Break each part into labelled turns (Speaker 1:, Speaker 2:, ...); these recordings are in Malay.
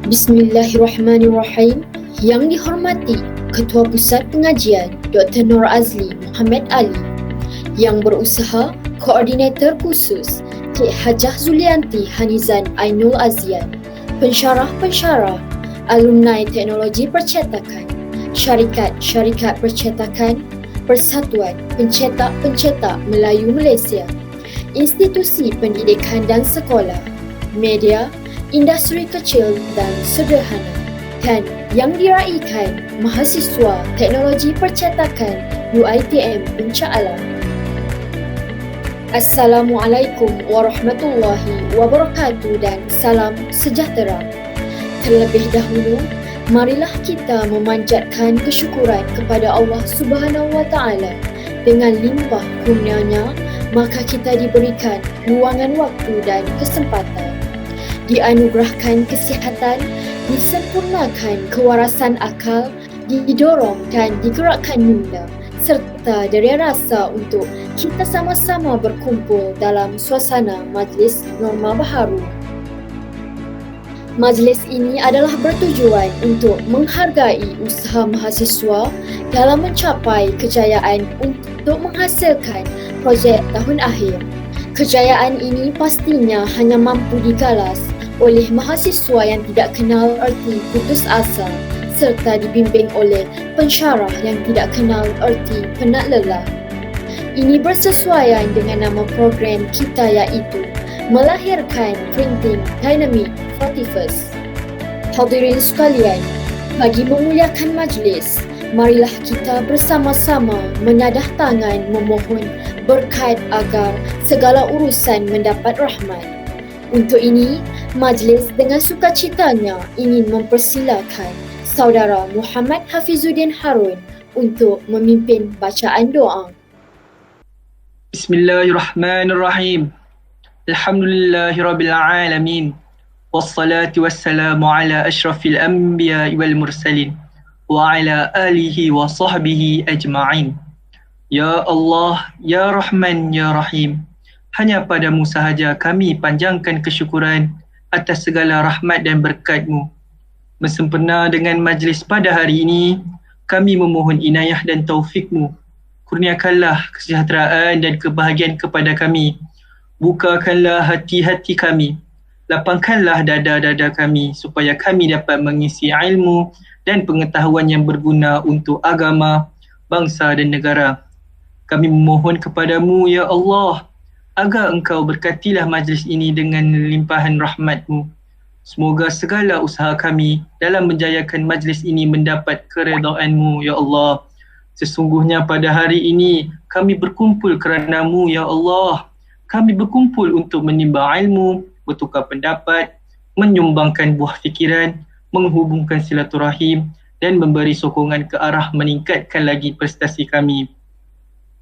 Speaker 1: Bismillahirrahmanirrahim. Yang dihormati Ketua Pusat Pengajian Dr. Nur Azli Muhammad Ali, yang berusaha Koordinator Khusus Cik Hajah Zulianti Hanizan Ainul Azian, pensyarah-pensyarah, alumni teknologi percetakan, syarikat-syarikat percetakan, Persatuan Pencetak-Pencetak Melayu Malaysia, institusi pendidikan dan sekolah, media, industri kecil dan sederhana, dan yang diraikan mahasiswa teknologi percetakan UiTM Puncak Alam. Assalamualaikum warahmatullahi wabarakatuh dan salam sejahtera. Terlebih dahulu, marilah kita memanjatkan kesyukuran kepada Allah Subhanahu wa Ta'ala. Dengan limpah kurnia-Nya, maka kita diberikan luangan waktu dan kesempatan, dianugerahkan kesihatan, disempurnakan kewarasan akal, didorong dan digerakkan minda, serta deria rasa untuk kita sama-sama berkumpul dalam suasana majlis norma baharu. Majlis ini adalah bertujuan untuk menghargai usaha mahasiswa dalam mencapai kejayaan untuk menghasilkan projek tahun akhir. Kejayaan ini pastinya hanya mampu digalas oleh mahasiswa yang tidak kenal erti putus asa serta dibimbing oleh pensyarah yang tidak kenal erti penat lelah. Ini bersesuaian dengan nama program kita, iaitu melahirkan Printing Dynamic 41st. Hadirin sekalian, bagi memuliakan majlis, marilah kita bersama-sama menadah tangan memohon berkat agar segala urusan mendapat rahmat. Untuk ini, majlis dengan sukacitanya ingin mempersilakan Saudara Muhammad Hafizuddin Harun untuk memimpin bacaan doa.
Speaker 2: Bismillahirrahmanirrahim. Alhamdulillahirabbil alamin. Wassalatu wassalamu ala asyrafil anbiya'i wal mursalin wa ala alihi wa sahbihi ajma'in. Ya Allah, ya Rahman, ya Rahim. Hanya padamu sahaja kami panjangkan kesyukuran atas segala rahmat dan berkat-Mu. Bersempena dengan majlis pada hari ini, kami memohon inayah dan taufik-Mu. Kurniakanlah kesejahteraan dan kebahagiaan kepada kami. Bukakanlah hati-hati kami. Lapangkanlah dada-dada kami supaya kami dapat mengisi ilmu dan pengetahuan yang berguna untuk agama, bangsa dan negara. Kami memohon kepadamu, ya Allah, agar Engkau berkatilah majlis ini dengan limpahan rahmat-Mu. Semoga segala usaha kami dalam menjayakan majlis ini mendapat keredaan-Mu, ya Allah. Sesungguhnya pada hari ini kami berkumpul kerana-Mu, ya Allah. Kami berkumpul untuk menimba ilmu, bertukar pendapat, menyumbangkan buah fikiran, menghubungkan silaturahim dan memberi sokongan ke arah meningkatkan lagi prestasi kami.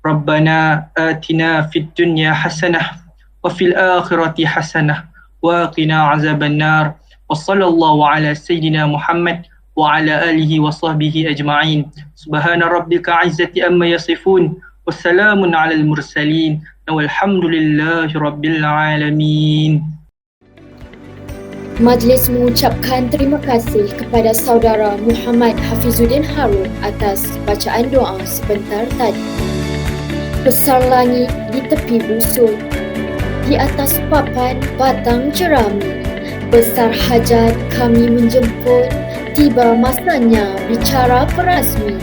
Speaker 2: Rabbana atina fid dunya hasanah wa fil akhirati hasanah wa qina azaban nar. Wa sallallahu ala sayyidina Muhammad wa ala alihi wa sahbihi ajma'in. Subhana rabbika izzati amma yasifun. Wassalamun alal mursalin. Walhamdulillahi rabbil alamin.
Speaker 1: Majlis mengucapkan terima kasih kepada Saudara Muhammad Hafizuddin Harun atas bacaan doa sebentar tadi. Besar langit di tepi busuk, di atas papan batang jerami, besar hajat kami menjemput, tiba masanya bicara perasmi.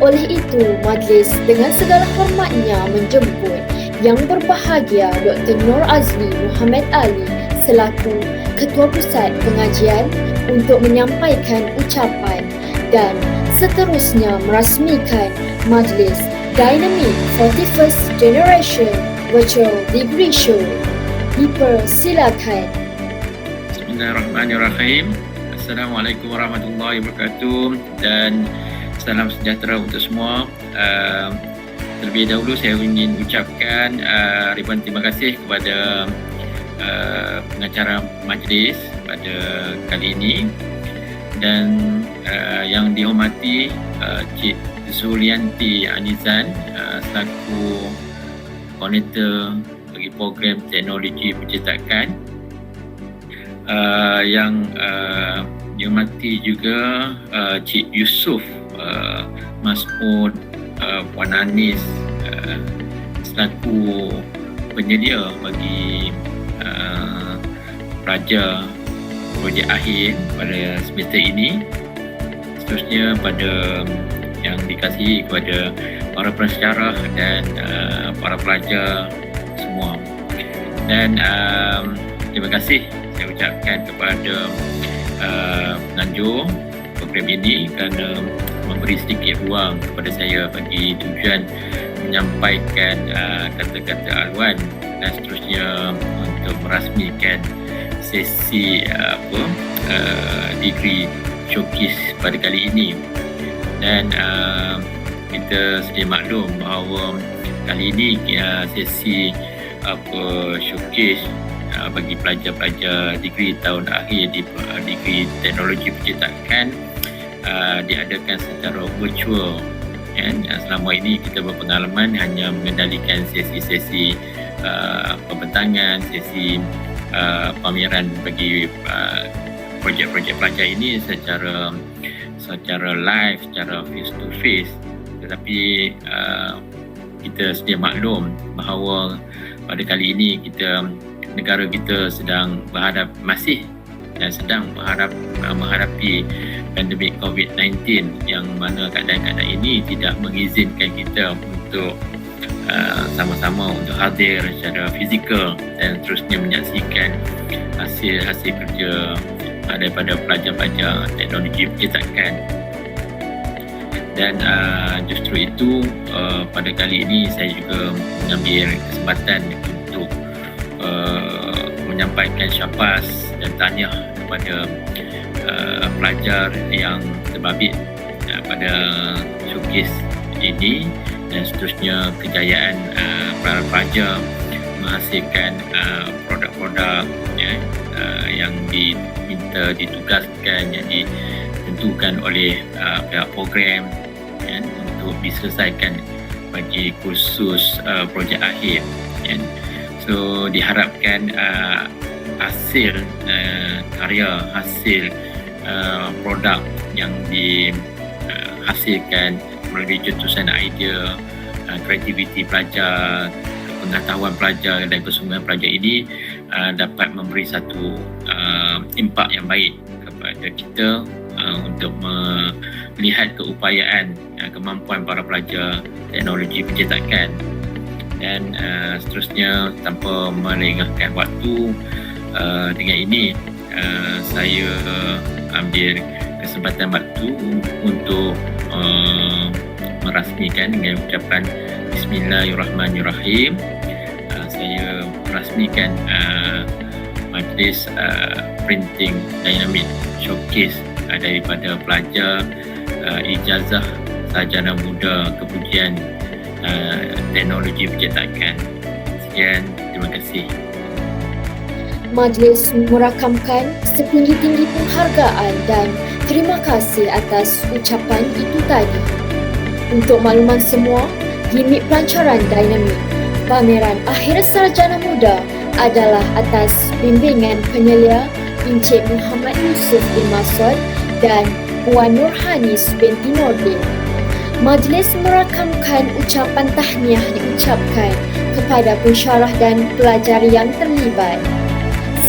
Speaker 1: Oleh itu, majlis dengan segala hormatnya menjemput Yang Berbahagia Dr. Nur Azli Muhammad Ali selaku Ketua Pusat Pengajian untuk menyampaikan ucapan dan seterusnya merasmikan majlis Dynamic 41st Generation Virtual Degree Show. Dipersilakan.
Speaker 3: Bismillahirrahmanirrahim. Assalamualaikum warahmatullahi wabarakatuh dan salam sejahtera untuk semua. Terlebih dahulu saya ingin ucapkan ribuan terima kasih kepada pengacara majlis pada kali ini dan yang dihormati Cik Zulianti Hanizan selaku koordinator bagi program teknologi percetakan. yang dihormati juga Cik Yusof, Mas'ud, Puan Anis selaku penyedia bagi pelajar projek akhir pada semester ini. Seterusnya pada yang dikasihi kepada para pensyarah dan para pelajar semua. Dan terima kasih saya ucapkan kepada penganjur program ini kerana memberi sedikit ruang kepada saya bagi tujuan menyampaikan kata-kata aluan dan seterusnya untuk merasmikan sesi degree showcase pada kali ini. Dan kita sedia maklum bahawa kali ini sesi showcase bagi pelajar-pelajar degree tahun akhir di degree teknologi percetakan diadakan secara virtual. Selama ini kita berpengalaman hanya mengendalikan sesi-sesi pembentangan, sesi pameran bagi projek-projek pelajar ini secara live, secara face to face. Tetapi kita sedia maklum bahawa pada kali ini negara kita masih sedang menghadapi pandemik COVID-19 yang mana keadaan-keadaan ini tidak mengizinkan kita untuk sama-sama untuk hadir secara fizikal dan terusnya menyaksikan hasil kerja daripada pelajar-pelajar teknologi percetakan. Dan justru itu pada kali ini saya juga mengambil kesempatan untuk menyampaikan syafas dan tahniah kepada pelajar yang terbabit pada showcase ini dan seterusnya kejayaan para pelajar menghasilkan produk-produk yang ditugaskan, yang ditentukan oleh pihak program untuk diselesaikan bagi kursus projek akhir. So diharapkan hasil karya, hasil produk yang dihasilkan melalui cetusan idea, kreativiti pelajar, pengetahuan pelajar dan kesungguhan pelajar ini dapat memberi satu impak yang baik kepada kita untuk melihat keupayaan kemampuan para pelajar teknologi percetakan. Dan seterusnya tanpa melengahkan waktu, dengan ini saya ambil kesempatan waktu untuk merasmikan dengan ucapan Bismillahirrahmanirrahim. Saya merasmikan majlis printing dynamic showcase daripada pelajar ijazah sarjana muda kepujian teknologi percetakan. Sekian, terima kasih.
Speaker 1: Majlis merakamkan setinggi-tinggi penghargaan dan terima kasih atas ucapan itu tadi. Untuk makluman semua, gimik pelancaran dinamik pameran akhir sarjana muda adalah atas bimbingan penyelia Encik Muhammad Yusuf bin Masud dan Puan Nurhanis binti Nordin. Majlis merakamkan ucapan tahniah diucapkan kepada pensyarah dan pelajar yang terlibat.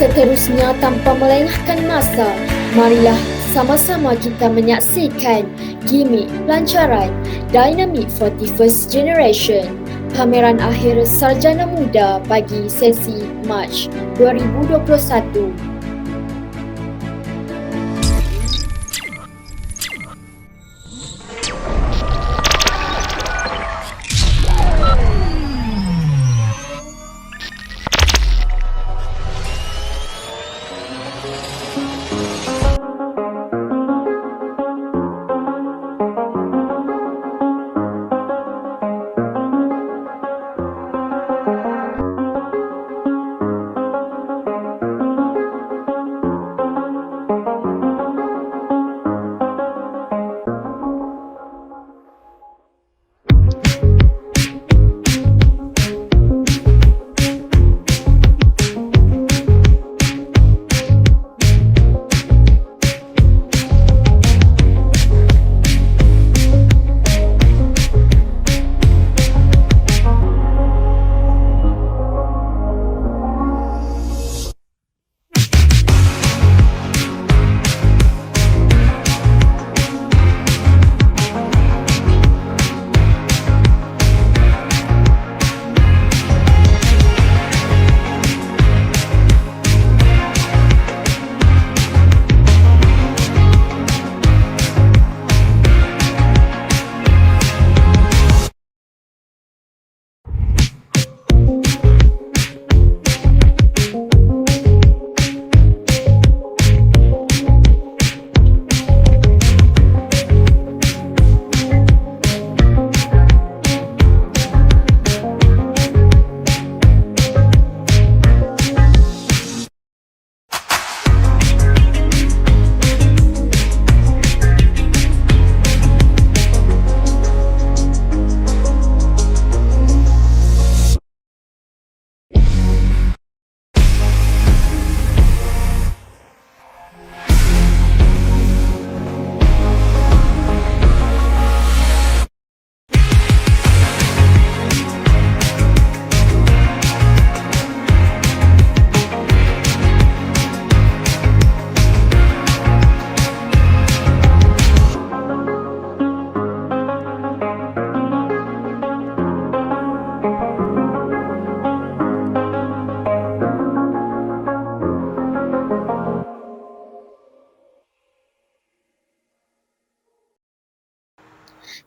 Speaker 1: Seterusnya, tanpa melengahkan masa, marilah sama-sama kita menyaksikan gimik pelancaran Dynamic 41st Generation, pameran akhir sarjana muda bagi sesi Mac 2021.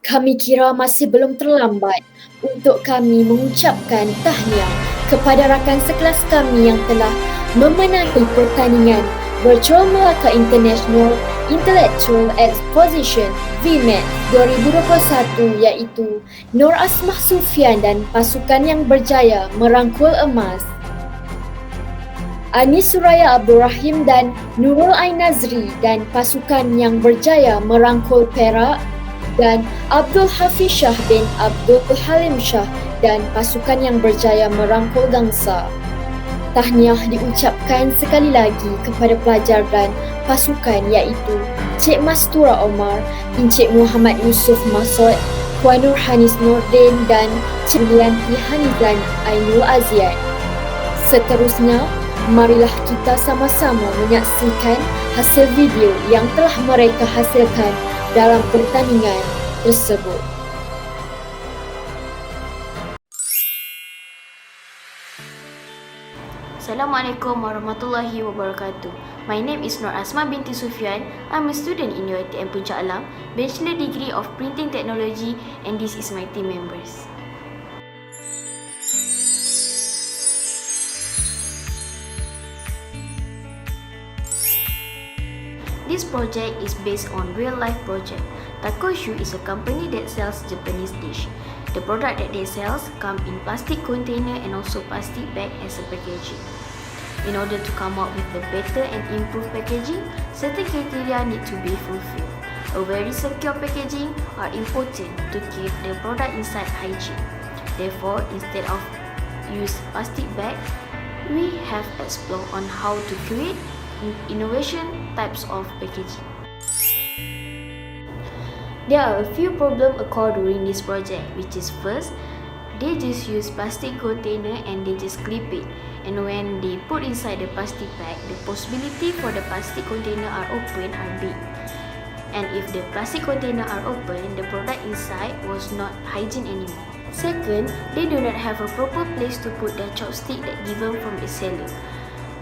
Speaker 1: Kami kira masih belum terlambat untuk kami mengucapkan tahniah kepada rakan sekelas kami yang telah memenangi pertandingan Virtual Melaka International Intellectual Exposition VMAX 2021 iaitu Nur Asmah Sufian dan pasukan yang berjaya merangkul emas. Anis Suraya Abdul Rahim dan Nurul Ain Nazri dan pasukan yang berjaya merangkul perak, dan Abdul Hafiz Shah bin Abdul Halim Shah dan pasukan yang berjaya merangkul gangsa. Tahniah diucapkan sekali lagi kepada pelajar dan pasukan iaitu Cik Mastura Omar, Encik Muhammad Yusuf Masud, Puan Nur Hanis Nordin dan Cik Lianti Hanizan Ainul Azian. Seterusnya, marilah kita sama-sama menyaksikan hasil video yang telah mereka hasilkan dalam pertandingan tersebut.
Speaker 4: Assalamualaikum warahmatullahi wabarakatuh. My name is Nur Asma binti Sufyan. I'm a student in UiTM Puncak Alam, Bachelor degree of Printing Technology, and this is my team members. This project is based on real-life project. Takoshu is a company that sells Japanese dish. The product that they sell come in plastic container and also plastic bag as a packaging. In order to come up with a better and improved packaging, certain criteria need to be fulfilled. A very secure packaging are important to keep the product inside hygiene. Therefore, instead of use plastic bag, we have explored on how to create innovation types of packaging. There are a few problems occur during this project, which is first, they just use plastic container and they just clip it. And when they put inside the plastic bag, the possibility for the plastic container are open are big. And if the plastic container are open, the product inside was not hygiene anymore. Second, they do not have a proper place to put the chopstick that given from the seller.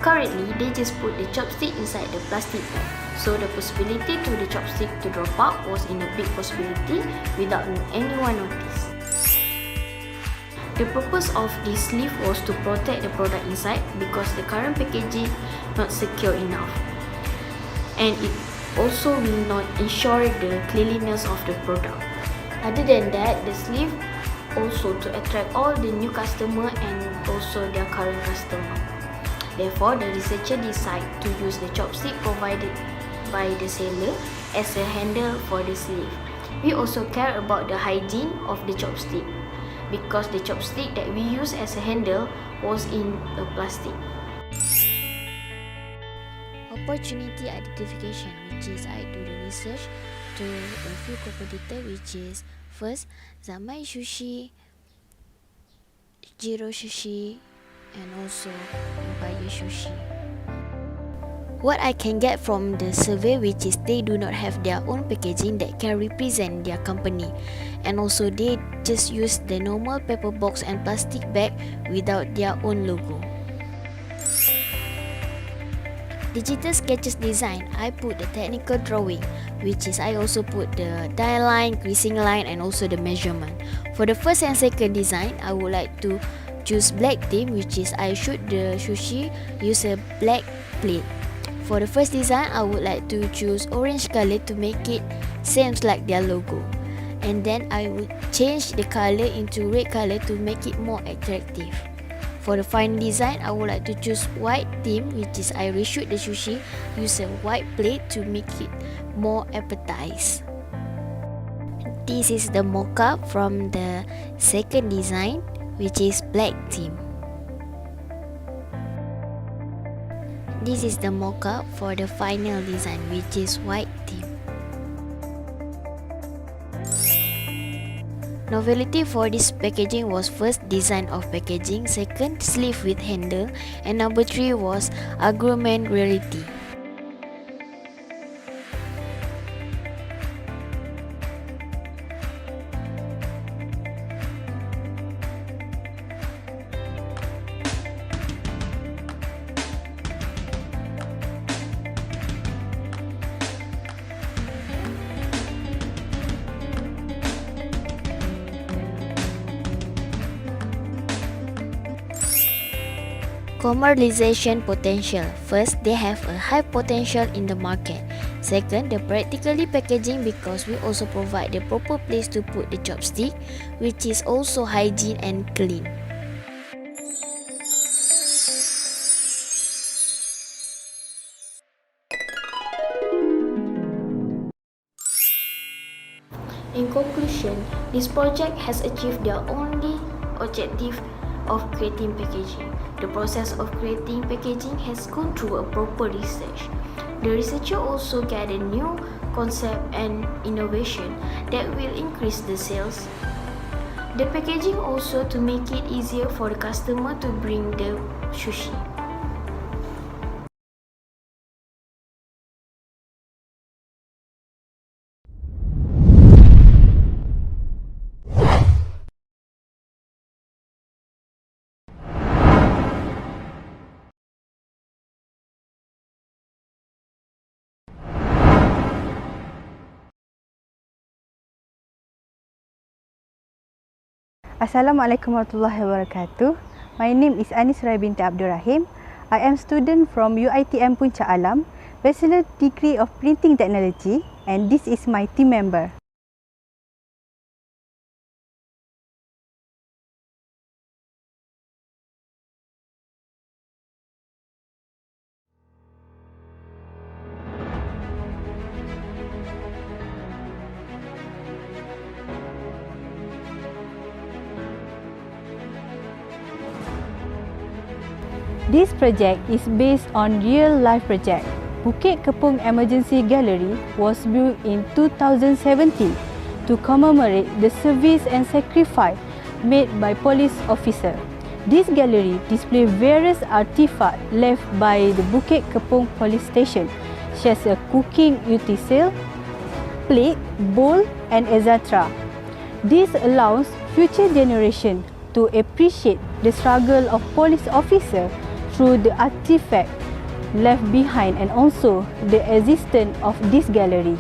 Speaker 4: Currently, they just put the chopstick inside the plastic bag, so the possibility to the chopstick to drop out was in a big possibility without anyone notice. The purpose of this sleeve was to protect the product inside because the current packaging not secure enough, and it also will not ensure the cleanliness of the product. Other than that, the sleeve also to attract all the new customer and also their current customer. Therefore, the researcher decide to use the chopstick provided by the seller as a handle for the sleeve. We also care about the hygiene of the chopstick because the chopstick that we use as a handle was in a plastic.
Speaker 5: Opportunity identification, which is I do the research to a few competitor, which is first Zamai Sushi, Jiro Sushi, and also Empire Sushi. What I can get from the survey, which is they do not have their own packaging that can represent their company, and also they just use the normal paper box and plastic bag without their own logo. Digital sketches design, I put the technical drawing, which is I also put the die line, creasing line, and also the measurement. For the first and second design, I would like to choose black theme, which is I shoot the sushi use a black plate. For the first design, I would like to choose orange color to make it seems like their logo, and then I would change the color into red color to make it more attractive. For the final design, I would like to choose white theme, which is I reshoot the sushi use a white plate to make it more appetizing. This is the mock-up from the second design, which is black theme. This is the mock-up for the final design, which is white theme. Novelty for this packaging was first design of packaging, second sleeve with handle, and number 3 was augmented reality. Commercialization potential. First, they have a high potential in the market. Second, the practically packaging because we also provide the proper place to put the chopstick, which is also hygiene and clean.
Speaker 4: In conclusion, this project has achieved their only objective of creating packaging. The process of creating packaging has gone through a proper research. The researcher also gathered new concept and innovation that will increase the sales. The packaging also to make it easier for the customer to bring the sushi.
Speaker 6: Assalamualaikum warahmatullahi wabarakatuh. My name is Anisra binti Abdul Rahim. I am student from UiTM Puncak Alam, Bachelor degree of Printing Technology, and this is my team member. This project is based on real-life project. Bukit Kepong Emergency Gallery was built in 2017 to commemorate the service and sacrifice made by police officers. This gallery displays various artifacts left by the Bukit Kepong Police Station, such as a cooking utensil, plate, bowl, and etc. This allows future generations to appreciate the struggle of police officers through the artifact left behind and also the existence of this gallery.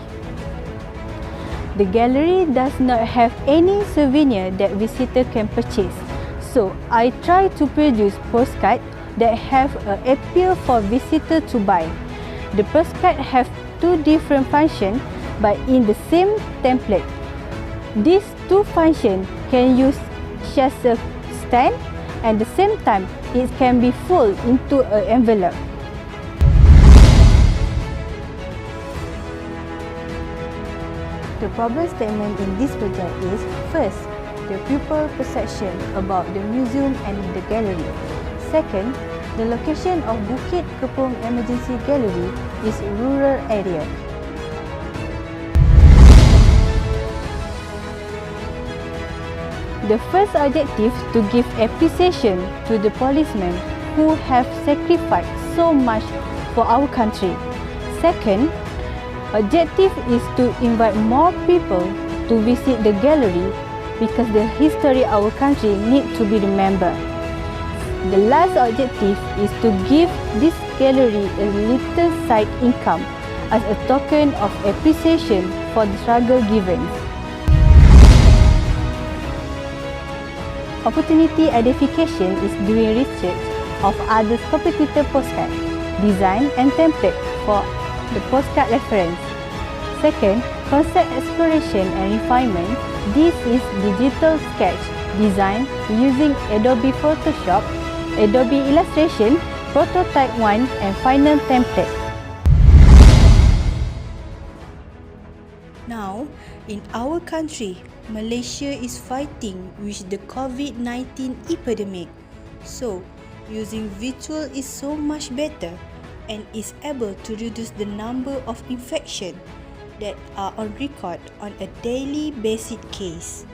Speaker 6: The gallery does not have any souvenir that visitor can purchase, so I try to produce postcards that have an appeal for visitor to buy. The postcard have two different functions but in the same template. These two functions can use as a stand and at the same time it can be folded into an envelope. The problem statement in this project is, first, the pupil perception about the museum and the gallery. Second, the location of Bukit Kepong Emergency Gallery is rural area. The first objective to give appreciation to the policemen who have sacrificed so much for our country. Second, objective is to invite more people to visit the gallery because the history of our country need to be remembered. The last objective is to give this gallery a little side income as a token of appreciation for the struggle given. Opportunity identification is doing research of other competitor postcard, design and template for the postcard reference. Second, concept exploration and refinement. This is digital sketch design using Adobe Photoshop, Adobe Illustration, Prototype 1 and final template.
Speaker 7: Now, in our country, Malaysia is fighting with the COVID-19 epidemic. So, using virtual is so much better and is able to reduce the number of infection that are on record on a daily basis case.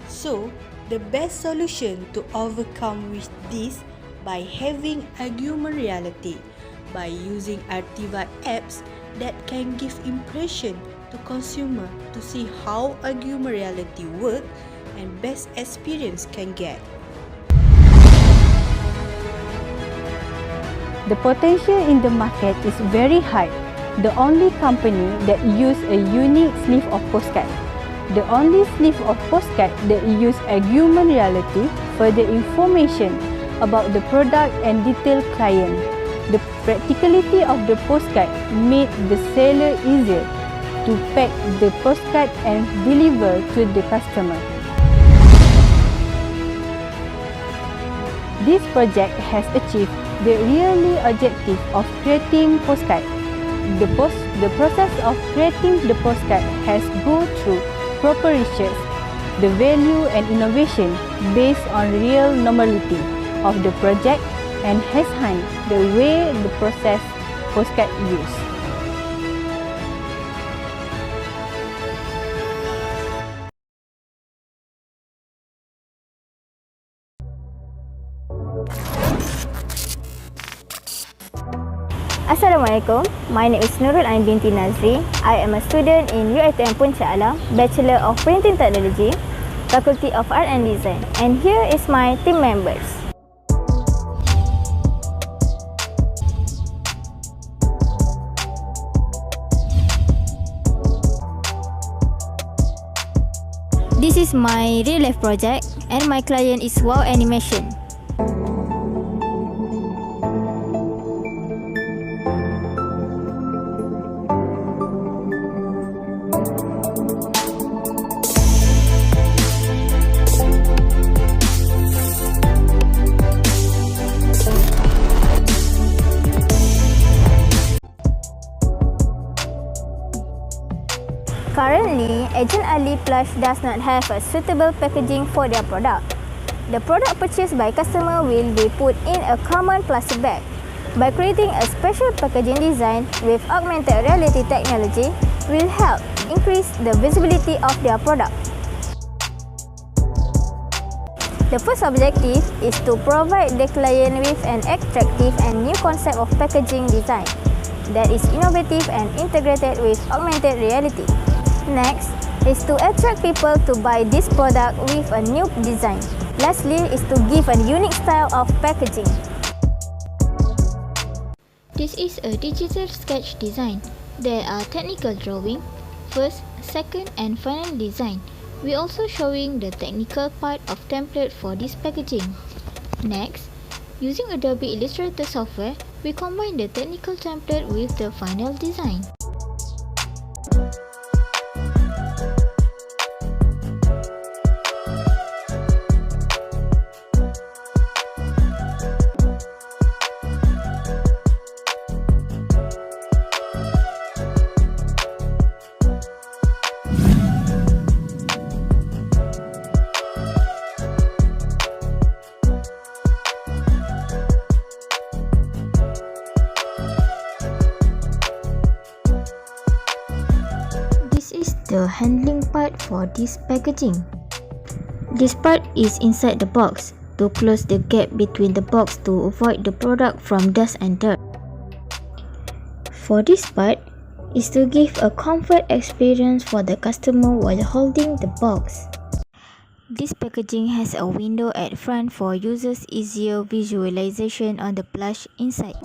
Speaker 7: So, the best solution to overcome with this by having augmented reality, by using artifact apps that can give impression to consumer to see how augmented reality work and best experience can get.
Speaker 6: The potential in the market is very high. The only company that use a unique sleeve of postcard. The only sleeve of postcard that use augmented reality for the information about the product and detail client. The practicality of the postcard made the seller easier to pack the postcard and deliver to the customer. This project has achieved the yearly objective of creating postcard. The process of creating the postcard has gone through proper research, the value and innovation based on real normality of the project and has enhanced the way the process postcard used.
Speaker 8: Assalamualaikum. My name is Nurul Ain binti Nazri. I am a student in UiTM Puncak Alam, Bachelor of Printing Technology, Faculty of Art and Design. And here is my team members. This is my real life project and my client is Wow Animation. Currently, Agent Ali Plush does not have a suitable packaging for their product. The product purchased by customer will be put in a common plastic bag. By creating a special packaging design with augmented reality technology will help increase the visibility of their product. The first objective is to provide the client with an attractive and new concept of packaging design that is innovative and integrated with augmented reality. Next is to attract people to buy this product with a new design. Lastly is to give a unique style of packaging.
Speaker 4: This is a digital sketch design. There are technical drawing, first, second and final design. We also showing the technical part of template for this packaging. Next, using Adobe Illustrator software, we combine the technical template with the final design. The handling part for this packaging. This part is inside the box to close the gap between the box to avoid the product from dust and dirt. For this part is to give a comfort experience for the customer while holding the box. This packaging has a window at front for users' easier visualization on the plush inside.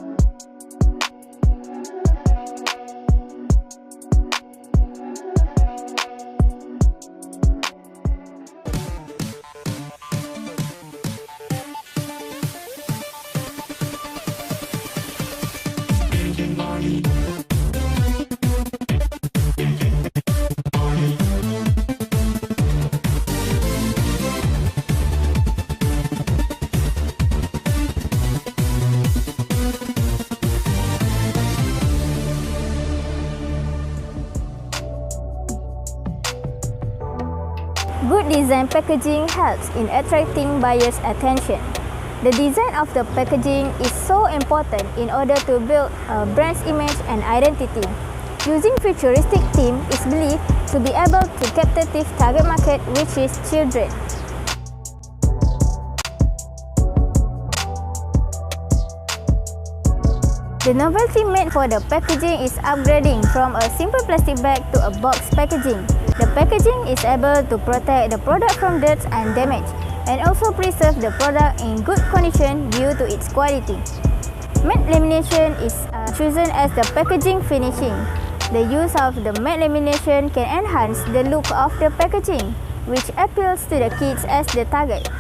Speaker 4: Good design packaging helps in attracting buyers' attention. The design of the packaging is so important in order to build a brand's image and identity. Using futuristic theme is believed to be able to captive target market, which is children. The novelty made for the packaging is upgrading from a simple plastic bag to a box packaging. The packaging is able to protect the product from dirt and damage, and also preserve the product in good condition due to its quality. Matte lamination is chosen as the packaging finishing. The use of the matte lamination can enhance the look of the packaging, which appeals to the kids as the target.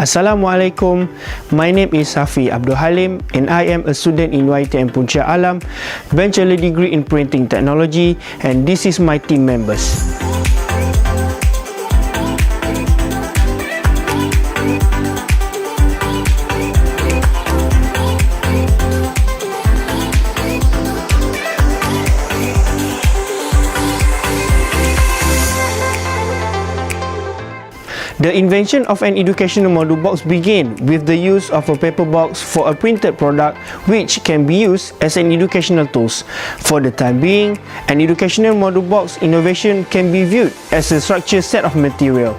Speaker 9: Assalamualaikum. My name is Safi Abdul Halim and I am a student in UiTM Puncak Alam, Bachelor degree in Printing Technology, and this is my team members. The invention of an educational module box began with the use of a paper box for a printed product which can be used as an educational tool. For the time being, an educational module box innovation can be viewed as a structured set of material.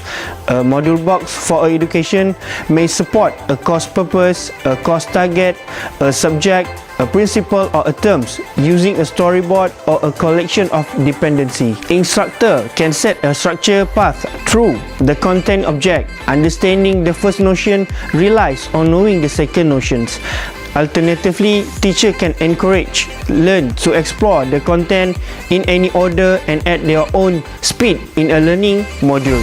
Speaker 9: A module box for education may support a course purpose, a course target, a subject, a principle or a terms using a storyboard or a collection of dependency. Instructor can set a structured path through the content object. Understanding the first notion relies on knowing the second notions. Alternatively, teacher can encourage learn to explore the content in any order and at their own speed in a learning module.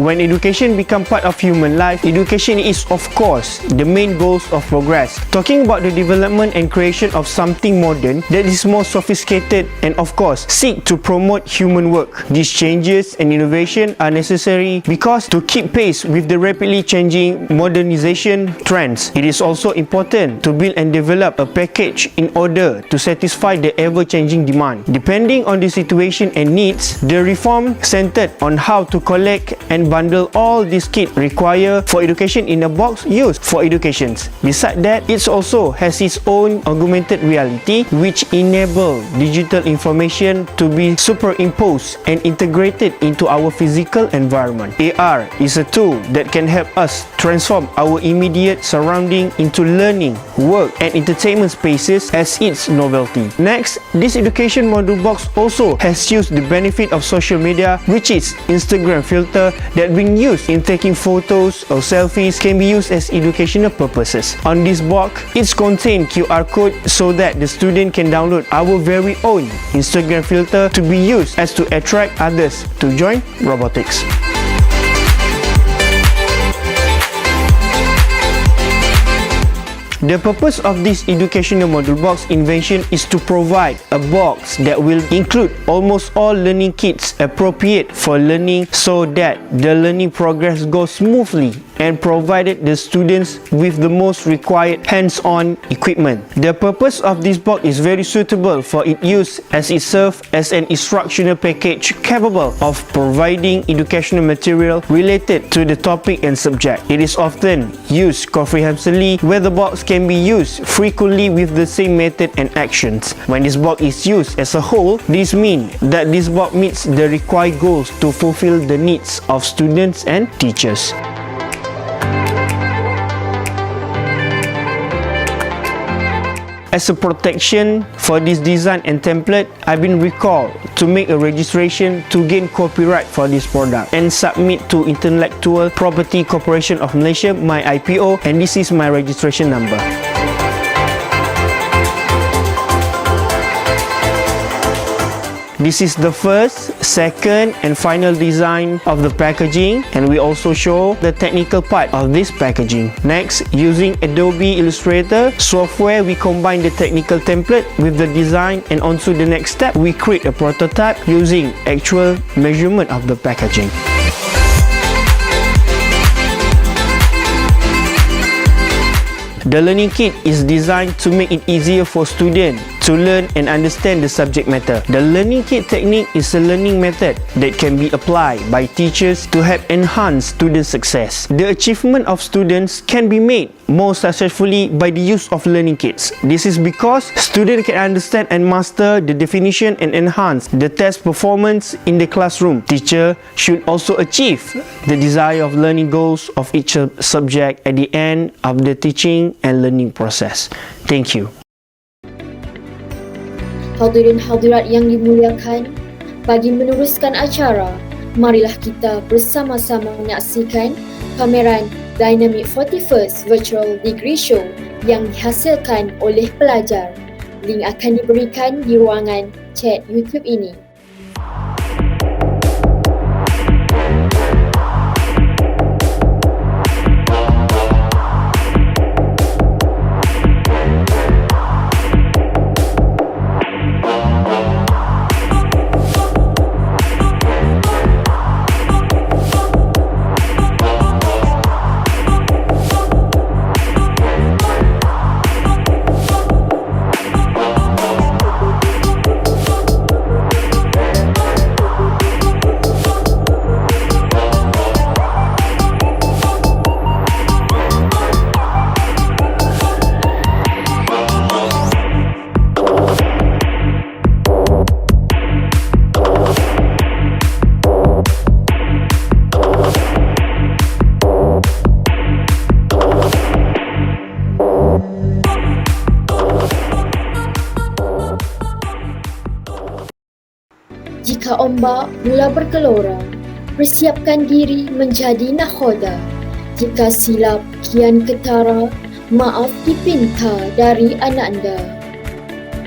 Speaker 9: When education becomes part of human life, education is of course the main goals of progress. Talking about the development and creation of something modern that is more sophisticated and of course seek to promote human work. These changes and innovation are necessary because to keep pace with the rapidly changing modernization trends, it is also important to build and develop a package in order to satisfy the ever-changing demand. Depending on the situation and needs, the reform centered on how to collect and bundle all these kits required for education in a box used for educations. Besides that, it also has its own augmented reality which enable digital information to be superimposed and integrated into our physical environment. AR is a tool that can help us transform our immediate surrounding into learning, work and entertainment spaces as its novelty. Next, this education module box also has used the benefit of social media, which is Instagram filter that being used in taking photos or selfies can be used as educational purposes. On this box, it contains QR code so that the student can download our very own Instagram filter to be used as to attract others to join robotics. The purpose of this educational module box invention is to provide a box that will include almost all learning kits appropriate for learning so that the learning progress goes smoothly and provided the students with the most required hands-on equipment. The purpose of this box is very suitable for its use as it serves as an instructional package capable of providing educational material related to the topic and subject. It is often used comprehensively where the box can be used frequently with the same method and actions. When this box is used as a whole, this means that this box meets the required goals to fulfill the needs of students and teachers. As a protection for this design and template, I've been recalled to make a registration to gain copyright for this product and submit to Intellectual Property Corporation of Malaysia, my IPO, and this is my registration number. This is the first, second and final design of the packaging, and we also show the technical part of this packaging. Next, using Adobe Illustrator software, we combine the technical template with the design, and onto the next step, we create a prototype using actual measurement of the packaging. The learning kit is designed to make it easier for students to learn and understand the subject matter. The learning kit technique is a learning method that can be applied by teachers to help enhance student success. The achievement of students can be made more successfully by the use of learning kits. This is because students can understand and master the definition and enhance the test performance in the classroom. Teacher should also achieve the desire of learning goals of each subject at the end of the teaching and learning process. Thank you.
Speaker 1: Hadirin hadirat yang dimuliakan, bagi meneruskan acara, marilah kita bersama-sama menyaksikan pameran Dynamic 41st Virtual Degree Show yang dihasilkan oleh pelajar. Link akan diberikan di ruangan chat YouTube ini. ombak mula bergelora. Persiapkan diri menjadi nakhoda. Jika silap kian ketara, maaf dipinta dari ananda.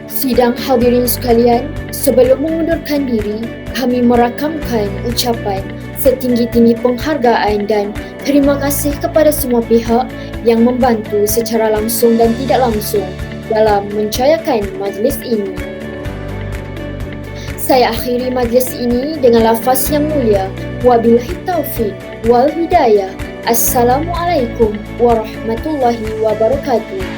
Speaker 1: Sidang hadirin sekalian, sebelum mengundurkan diri, kami merakamkan ucapan setinggi-tinggi penghargaan dan terima kasih kepada semua pihak yang membantu secara langsung dan tidak langsung dalam mencayakan majlis ini. Saya akhiri majlis ini dengan lafaz yang mulia. Wabillahi taufiq wal hidayah. Assalamualaikum warahmatullahi wabarakatuh.